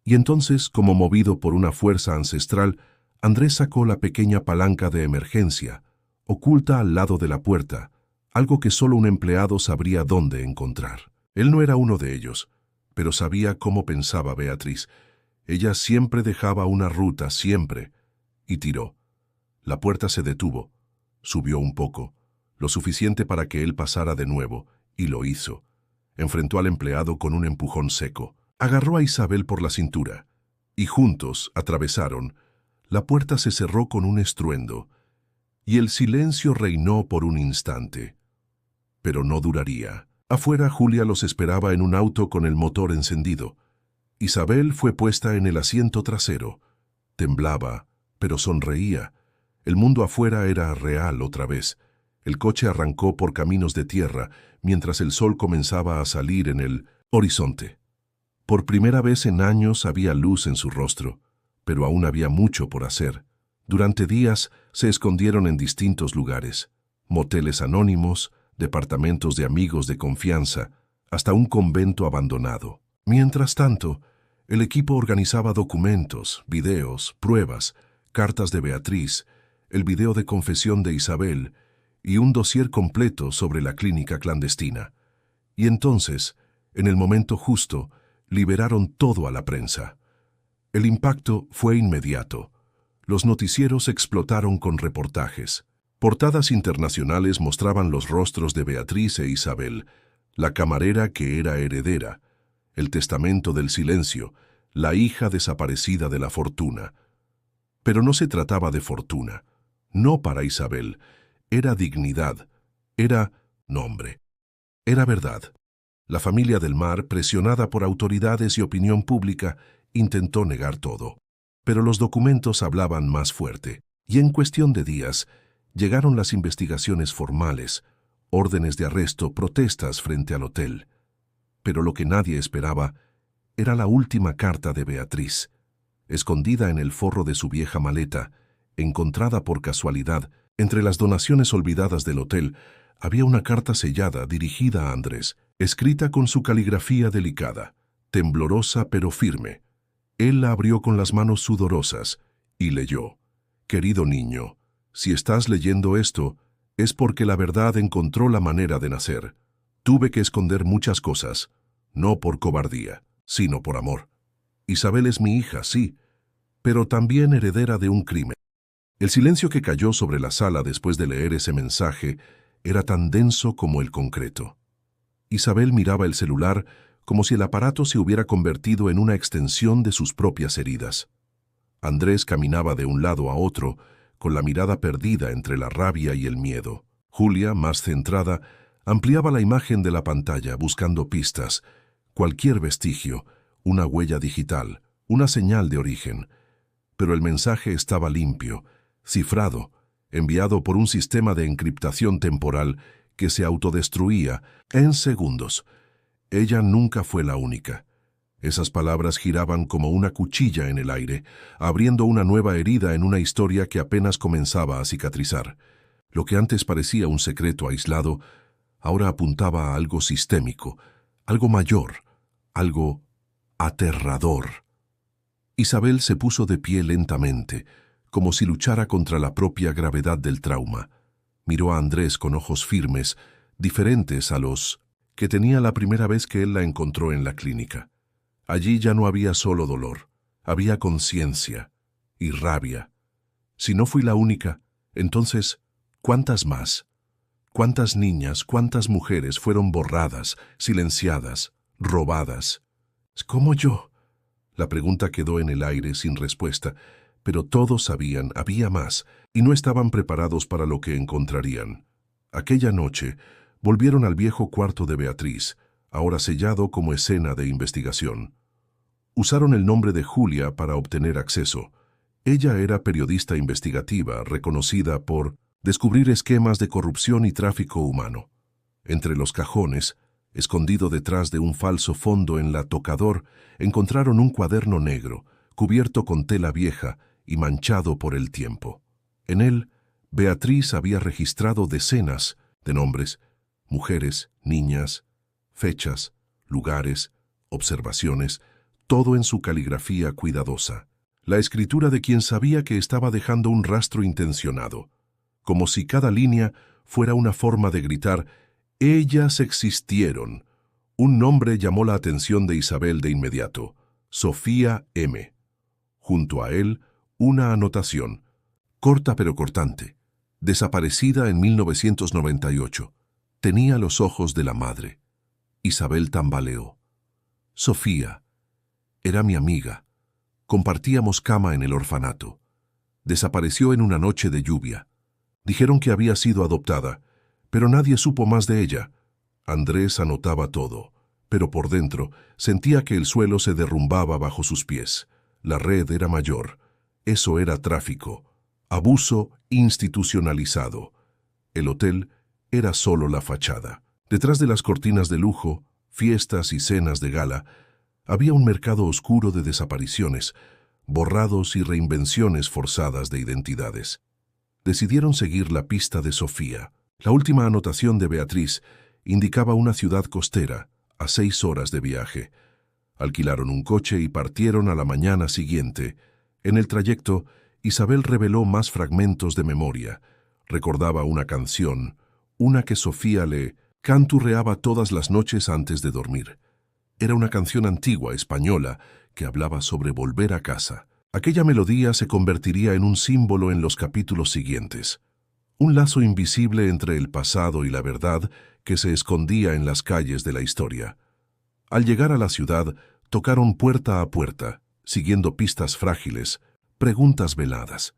Y entonces, como movido por una fuerza ancestral, Andrés sacó la pequeña palanca de emergencia, oculta al lado de la puerta, algo que solo un empleado sabría dónde encontrar. Él no era uno de ellos, pero sabía cómo pensaba Beatriz. Ella siempre dejaba una ruta, siempre, y tiró. La puerta se detuvo. Subió un poco, lo suficiente para que él pasara de nuevo, y lo hizo. Enfrentó al empleado con un empujón seco. Agarró a Isabel por la cintura, y juntos atravesaron. La puerta se cerró con un estruendo, y el silencio reinó por un instante. Pero no duraría. Afuera, Julia los esperaba en un auto con el motor encendido. Isabel fue puesta en el asiento trasero. Temblaba, pero sonreía. El mundo afuera era real otra vez. El coche arrancó por caminos de tierra, mientras el sol comenzaba a salir en el horizonte. Por primera vez en años había luz en su rostro, pero aún había mucho por hacer. Durante días se escondieron en distintos lugares, moteles anónimos, departamentos de amigos de confianza, hasta un convento abandonado. Mientras tanto, el equipo organizaba documentos, videos, pruebas, cartas de Beatriz, el video de confesión de Isabel y un dossier completo sobre la clínica clandestina. Y entonces, en el momento justo, liberaron todo a la prensa. El impacto fue inmediato. Los noticieros explotaron con reportajes. Portadas internacionales mostraban los rostros de Beatriz e Isabel, la camarera que era heredera, el testamento del silencio, la hija desaparecida de la fortuna. Pero no se trataba de fortuna. No para Isabel. Era dignidad. Era nombre. Era verdad. La familia del Mar, presionada por autoridades y opinión pública, intentó negar todo. Pero los documentos hablaban más fuerte, y en cuestión de días llegaron las investigaciones formales, órdenes de arresto, protestas frente al hotel. Pero lo que nadie esperaba era la última carta de Beatriz, escondida en el forro de su vieja maleta, encontrada por casualidad. Entre las donaciones olvidadas del hotel había una carta sellada dirigida a Andrés, escrita con su caligrafía delicada, temblorosa pero firme. Él la abrió con las manos sudorosas y leyó: «Querido niño, si estás leyendo esto, es porque la verdad encontró la manera de nacer. Tuve que esconder muchas cosas, no por cobardía, sino por amor. Isabel es mi hija, sí, pero también heredera de un crimen. El silencio que cayó sobre la sala después de leer ese mensaje era tan denso como el concreto. Isabel miraba el celular como si el aparato se hubiera convertido en una extensión de sus propias heridas. Andrés caminaba de un lado a otro, con la mirada perdida entre la rabia y el miedo. Julia, más centrada, ampliaba la imagen de la pantalla buscando pistas, cualquier vestigio, una huella digital, una señal de origen. Pero el mensaje estaba limpio, cifrado, enviado por un sistema de encriptación temporal que se autodestruía en segundos. Ella nunca fue la única. Esas palabras giraban como una cuchilla en el aire, abriendo una nueva herida en una historia que apenas comenzaba a cicatrizar. Lo que antes parecía un secreto aislado, ahora apuntaba a algo sistémico, algo mayor, algo aterrador. Isabel se puso de pie lentamente, como si luchara contra la propia gravedad del trauma. Miró a Andrés con ojos firmes, diferentes a los que tenía la primera vez que él la encontró en la clínica. Allí ya no había solo dolor, había conciencia y rabia. Si no fui la única, entonces, ¿cuántas más? ¿Cuántas niñas, cuántas mujeres fueron borradas, silenciadas, robadas? ¿Cómo yo? La pregunta quedó en el aire sin respuesta, pero todos sabían, había más, y no estaban preparados para lo que encontrarían. Aquella noche, volvieron al viejo cuarto de Beatriz, ahora sellado como escena de investigación. Usaron el nombre de Julia para obtener acceso. Ella era periodista investigativa, reconocida por descubrir esquemas de corrupción y tráfico humano. Entre los cajones, escondido detrás de un falso fondo en la tocador, encontraron un cuaderno negro, cubierto con tela vieja y manchado por el tiempo. En él, Beatriz había registrado decenas de nombres, mujeres, niñas, fechas, lugares, observaciones, todo en su caligrafía cuidadosa. La escritura de quien sabía que estaba dejando un rastro intencionado, como si cada línea fuera una forma de gritar: «Ellas existieron». Un nombre llamó la atención de Isabel de inmediato: Sofía M. Junto a él, una anotación, corta pero cortante: desaparecida en 1998. Tenía los ojos de la madre. Isabel tambaleó. Sofía. Era mi amiga. Compartíamos cama en el orfanato. Desapareció en una noche de lluvia. Dijeron que había sido adoptada, pero nadie supo más de ella. Andrés anotaba todo, pero por dentro sentía que el suelo se derrumbaba bajo sus pies. La red era mayor. Eso era tráfico, abuso institucionalizado. El hotel era solo la fachada. Detrás de las cortinas de lujo, fiestas y cenas de gala, había un mercado oscuro de desapariciones, borrados y reinvenciones forzadas de identidades. Decidieron seguir la pista de Sofía. La última anotación de Beatriz indicaba una ciudad costera, a 6 horas de viaje. Alquilaron un coche y partieron a la mañana siguiente. En el trayecto, Isabel reveló más fragmentos de memoria. Recordaba una canción, una que Sofía le canturreaba todas las noches antes de dormir. Era una canción antigua, española, que hablaba sobre volver a casa. Aquella melodía se convertiría en un símbolo en los capítulos siguientes. Un lazo invisible entre el pasado y la verdad que se escondía en las calles de la historia. Al llegar a la ciudad, tocaron puerta a puerta, siguiendo pistas frágiles, preguntas veladas,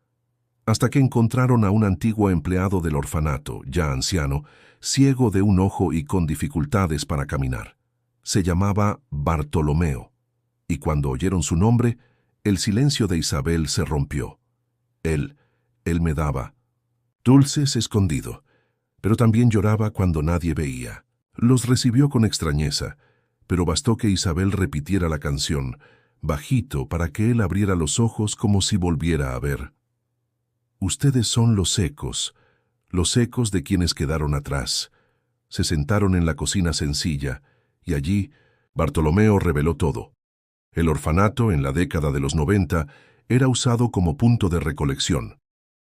hasta que encontraron a un antiguo empleado del orfanato, ya anciano, ciego de un ojo y con dificultades para caminar. Se llamaba Bartolomeo, y cuando oyeron su nombre, el silencio de Isabel se rompió. Él me daba dulces escondido, pero también lloraba cuando nadie veía. Los recibió con extrañeza, pero bastó que Isabel repitiera la canción, bajito, para que él abriera los ojos como si volviera a ver. Ustedes son los ecos de quienes quedaron atrás. Se sentaron en la cocina sencilla, y allí Bartolomeo reveló todo. El orfanato, en la década de los 90, era usado como punto de recolección.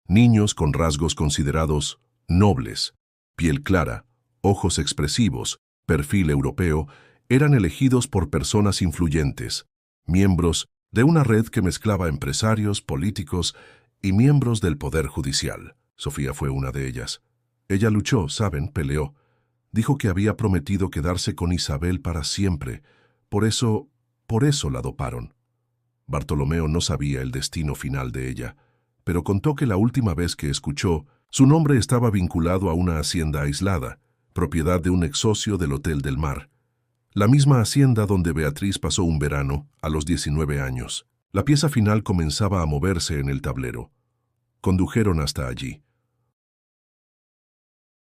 Niños con rasgos considerados nobles, piel clara, ojos expresivos, perfil europeo, eran elegidos por personas influyentes, miembros de una red que mezclaba empresarios, políticos y miembros del Poder Judicial. Sofía fue una de ellas. Ella luchó, ¿saben? Peleó. Dijo que había prometido quedarse con Isabel para siempre. Por eso la doparon. Bartolomeo no sabía el destino final de ella, pero contó que la última vez que escuchó, su nombre estaba vinculado a una hacienda aislada, propiedad de un ex socio del Hotel del Mar. La misma hacienda donde Beatriz pasó un verano, a los 19 años. La pieza final comenzaba a moverse en el tablero. Condujeron hasta allí.